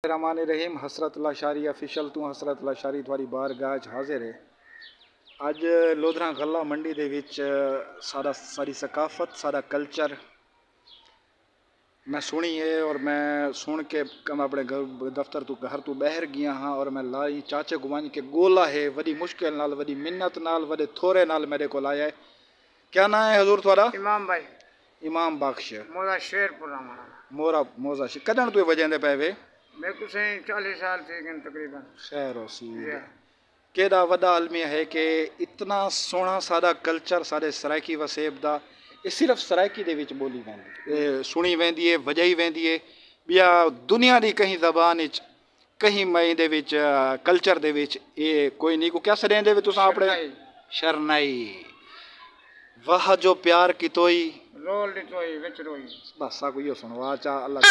रहमान रहीम हसरत Lashari official तू हसरत लाशारी थोड़ी बारगाह हाजिर है। ਅੱਜ ਲੋਧਰਾ ਗੱਲਾ ਮੰਡੀ ਦੇ ਵਿੱਚ ਸਾਰੀ ਸਕਾਫਤ ਸਾਡਾ ਕਲਚਰ मैं सुनी है और मैं सुन के मैं अपने दफ्तर तो घर तो बहर गया हाँ और मैं लाई चाचे गुमान के गोला है वही मुश्किल नाल वही मिन्नत नाल वही थोड़े नाल मेरे को लाया है। क्या नाम है हजूर थोड़ा? इमाम भाई इमाम बख्श मोरा शेरपुर मोरा मोजा कदन तू वजह पे वे मैं कुछ 40 साल से तकरीबन खैर केड़ा वड़ा अलमिया है कि इतना सोहना सादा कल्चर सारे सरायकी वसेब दा ये सिर्फ सरायकी दे विच बोली वेंदी सुनी वेंदी है वजाई वेंदी है बिया दुनिया दी कहीं ज़बान विच कहीं मई दे विच कल्चर दे विच ये कोई नहीं को क्या सरें दे तुसां अपने शरनाई वाह जो प्यार कितोई रोल दितोई विच रोई बस को यो सुनवा चा अल्लाह